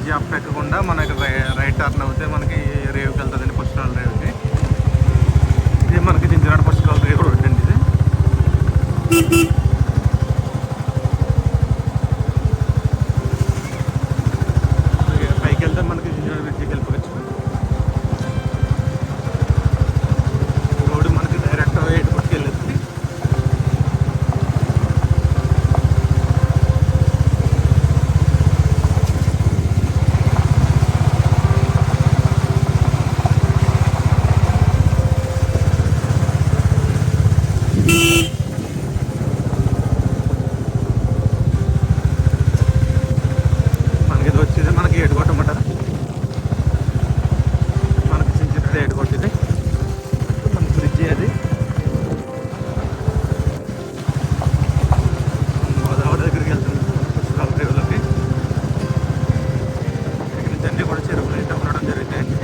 Bridge up ఎక్కకుండా మనకి right turn అవుతే మనకి రేవుకి వెళ్తుందండి, పుష్కరాల రేవుకి. ఇది మనకి చించినాడ పుష్కరాల రేవు రోడ్ అండి ఇది. పైకి వెళ్తే మనకి చించినాడ బ్రిడ్జికి వెళ్ళిపోవచ్చు. రోడ్డు మనకి డైరెక్ట్ ఎయిర్పోర్ట్కి వెళ్ళొచ్చు. మనకి ఇది వచ్చేది మనకి ఏడుకోట అన్నమాట. మనకి చించినాడ ఏడుకోట ఇది. మనకి బ్రిడ్జి అది గోదావరి దగ్గరికి వెళ్తుంది పుష్కరాల రేవులోకి. ఇక్కడ నుంచి అన్నీ కూడా చెరువులు అయితే ఉండడం జరుగుతాయండి.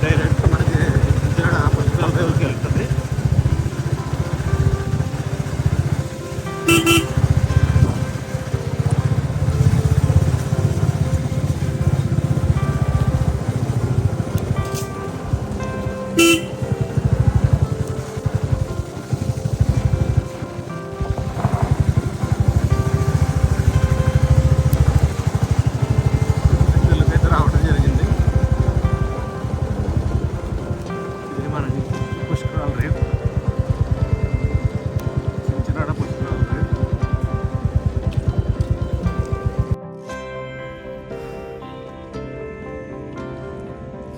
డైరెక్ట్ మనకి చించినాడ పుష్కరాల రేవులకి వెళ్తుంది. అయితే రావడం జరిగింది. ఇది మన పుష్కరాల రేవు, చించినాడ పుష్కరాల రేవు.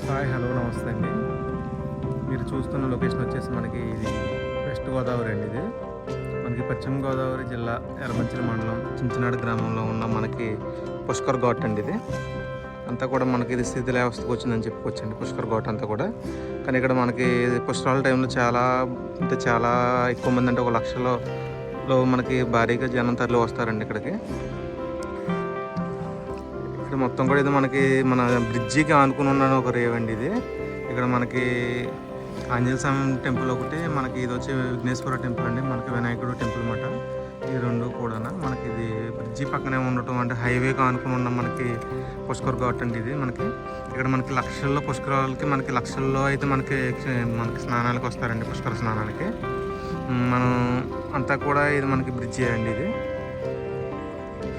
హాయ్, హలో, నమస్తే అండి. మీరు చూస్తున్న లొకేషన్ వచ్చేసి మనకి ఇది వెస్ట్ గోదావరి అండి. ఇది మనకి పశ్చిమ గోదావరి జిల్లా ఎర్రమంచిలి మండలం చించినాడ గ్రామంలో ఉన్న మనకి పుష్కర్ ఘాట్ అండి. ఇది అంతా కూడా మనకి ఇది శిథిలావస్థకు వచ్చిందని చెప్పుకోవచ్చండి పుష్కర్ ఘాట్ అంతా కూడా. కానీ ఇక్కడ మనకి పుష్కరాల టైంలో చాలా అంటే చాలా ఎక్కువ మంది, అంటే 1 లక్షలో మనకి భారీగా జనం తరలి వస్తారండి ఇక్కడికి. ఇక్కడ మొత్తం కూడా ఇది మనకి మన బ్రిడ్జికి ఆనుకుని ఉన్న ఒక రేవ్ అండి ఇది. ఇక్కడ మనకి ఆంజనేయ స్వామి టెంపుల్ ఒకటి, మనకి ఇది వచ్చి విఘ్నేశ్వర టెంపుల్ అండి, మనకి వినాయకుడు టెంపుల్ అన్నమాట. ఈ రెండు కూడా మనకి ఇది బ్రిడ్జి పక్కనే ఉండటం, అంటే హైవేకి ఆనుకుని ఉన్న మనకి పుష్కర్ ఘాట్ అండి ఇది. మనకి ఇక్కడ మనకి లక్షల్లో పుష్కరాలకి మనకి లక్షల్లో అయితే మనకి స్నానాలకు వస్తారండి, పుష్కర స్నానాలకి. మనం అంతా కూడా ఇది మనకి బ్రిడ్జి అండి ఇది.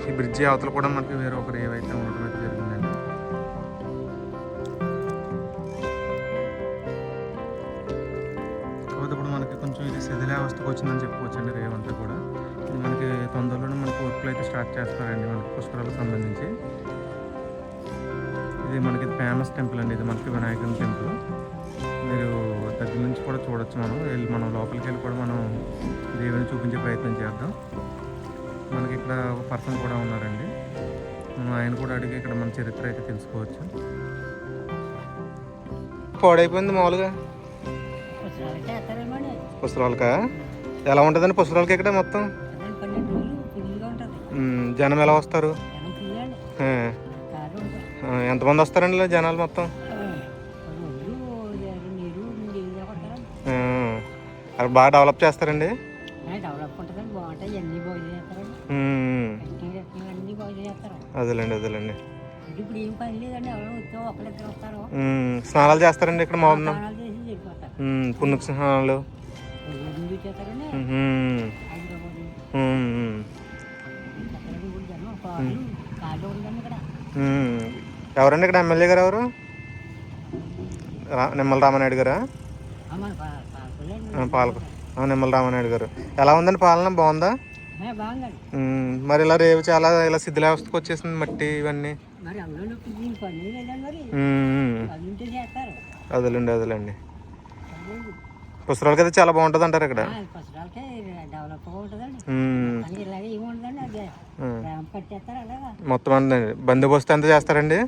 ఈ బ్రిడ్జి అవతల కూడా మనకి వేరే ఒక రేవ్ అయితే ఉండటం అయితే జరిగిందండి. కాకపోతే ఇప్పుడు మనకి కొంచెం ఇది శిథిలావస్థకు వచ్చిందని చెప్పుకోవచ్చండి రేవ్ అంతా కూడా. ఇది మనకి తొందరలోనే మనకి వర్క్లు అయితే స్టార్ట్ చేస్తారండి మనకి పుష్కరాలకు సంబంధించి. ఇది మనకి ఫేమస్ టెంపుల్ అండి, ఇది మనకి వినాయకుని టెంపుల్. మీరు దగ్గర నుంచి కూడా చూడొచ్చు. మనం లోపలికి వెళ్ళి కూడా మనం దేవుని చూపించే ప్రయత్నం చేద్దాం. మనకి ఇక్కడ ఒక పర్సన్ కూడా ఉన్నారండి, మనం ఆయన కూడా అడిగి ఇక్కడ మన చరిత్ర అయితే తెలుసుకోవచ్చు. పాడైపోయింది మామూలుగా పుష్కరాలకా? ఎలా ఉంటుందండి పుష్కరాలకి ఇక్కడ మొత్తం? జనం ఎలా వస్తారు? ఎంతమంది వస్తారండి జనాలు మొత్తం? అక్కడ బాగా డెవలప్ చేస్తారండి. అదేలేండి, అదేలేండి. స్నానాలు చేస్తారండి ఇక్కడ మామూలు పుణ్య స్నానాలు. ఎవరండి ఇక్కడ ఎమ్మెల్యే గారు? ఎవరు? నిమ్మల రామానాయుడు గారా? నిమ్మల రామానాయుడు గారు. ఎలా ఉందండి పాలన? బాగుందా? మరి ఇలా రేవు చాలా ఇలా శిథిలావస్థకు వచ్చేసింది, మట్టి ఇవన్నీ. అదేలేండి, అదేలేండి. పుష్కరాలకి అయితే చాలా బాగుంటుంది అంటారు ఇక్కడ. మొత్తం అండి బందోబస్తు ఎంత చేస్తారండి?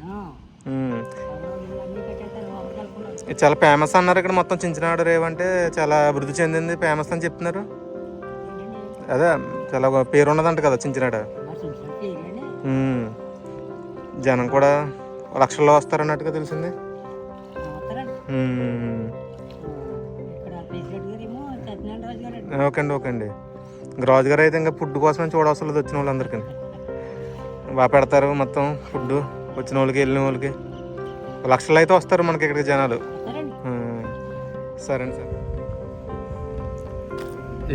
ఇది చాలా ఫేమస్ అన్నారు ఇక్కడ మొత్తం చించినాడు రేవ్ అంటే చాలా అభివృద్ధి చెందింది ఫేమస్ అని చెప్తున్నారు. అదే చాలా పేరు ఉన్నదంట కదా చించినాడు. జనం కూడా లక్షల్లో వస్తారన్నట్టుగా తెలిసింది. ఓకే అండి. రాజు గారు అయితే ఇంకా ఫుడ్ కోసమే చూడవసరం వచ్చిన వాళ్ళందరికీ బాగా పెడతారు మొత్తం ఫుడ్. వచ్చిన వాళ్ళకి వెళ్ళిన వాళ్ళకి లక్షలు అయితే వస్తారు మనకి ఇక్కడికి జనాలు. సరే అండి సార్.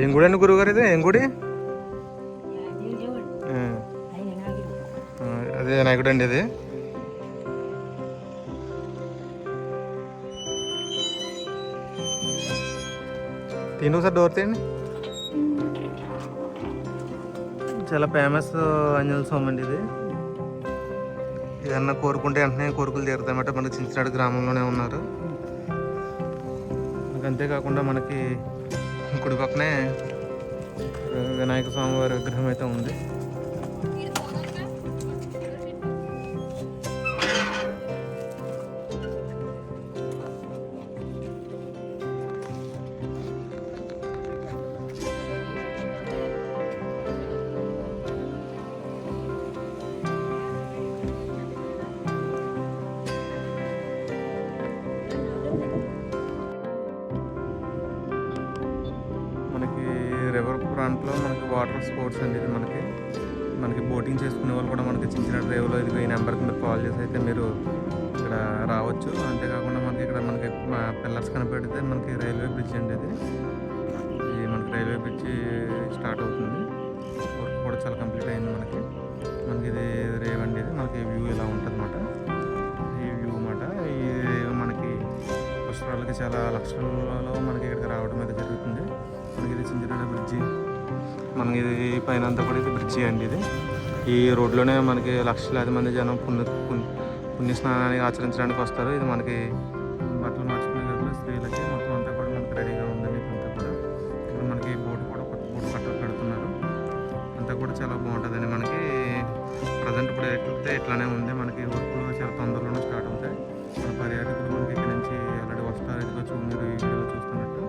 ఏం గుడి అండి గురువు గారు ఇది? ఏం గుడి? అదే వినాయకుడు అండి ఇది. తిను సార్ డోర్ తీయండి. చాలా ఫేమస్ ఆంజనేయ స్వామి అండి ఇది. ఏదన్నా కోరుకుంటే వెంటనే కోరికలు తీరుతాయన్నమాట. మనకి చించినాడు గ్రామంలోనే ఉన్నారు. అంతేకాకుండా మనకి కుడి పక్కనే వినాయక స్వామి వారి విగ్రహం అయితే ఉంది. రివర్ ఫ్రంట్లో మనకి వాటర్ స్పోర్ట్స్ అండి ఇది. మనకి బోటింగ్ చేసుకునే వాళ్ళు కూడా మనకి చించినాడు రేవులో ఇది ఈ నెంబర్కి మీరు కాల్ చేసి అయితే మీరు ఇక్కడ రావచ్చు. అంతేకాకుండా మనకి ఇక్కడ మనకి పిల్లర్స్ కనిపెడితే మనకి రైల్వే బ్రిడ్జ్ అండి ఇది. మనకి రైల్వే బ్రిడ్జ్ స్టార్ట్ అవుతుంది. వర్క్ కూడా చాలా కంప్లీట్ అయింది మనకి ఇది రేవ్ అండి. ఇది మనకి వ్యూ ఇలా ఉంటుంది అన్నమాట. ఈ వ్యూ అన్నమాట. ఈ మనకి పుష్కరాలకి చాలా లక్షలలో మనకి ఇక్కడికి రావడం అయితే జరుగుతుంది. మనకి ఇది చించినాడు బ్రిడ్జి. మనకి ఇది పైన అంతా కూడా ఇది బ్రిడ్జి అండి ఇది. ఈ రోడ్లోనే మనకి లక్షలాది మంది జనం పుణ్య స్నానానికి ఆచరించడానికి వస్తారు. ఇది మనకి బట్టలు మార్చుకునే గదిలో స్త్రీలకి మొత్తం అంతా కూడా మనకి రెడీగా ఉందండి. ఇదంతా కూడా ఇక్కడ మనకి బోటు కట్టలు పెడుతున్నారు. అంతా కూడా చాలా బాగుంటుందండి. మనకి ప్రజెంట్ ఇప్పుడు ఎట్లయితే ఇట్లానే ఉంది. మనకి వర్క్లు చాలా తొందరలోనే స్టార్ట్ అవుతాయి. మన పర్యాటకులు మనకి ఇక్కడ నుంచి ఆల్రెడీ వస్తారు. ఇదిగో మీరు ఈ వీడియోలో చూస్తున్నట్టు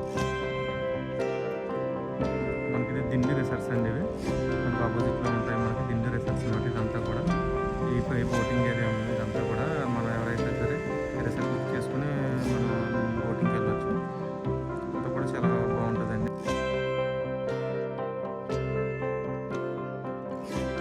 మనకి ఇది దిండి రిసార్ట్స్ అండి. ఇవి మనకు ఆపోజిట్లో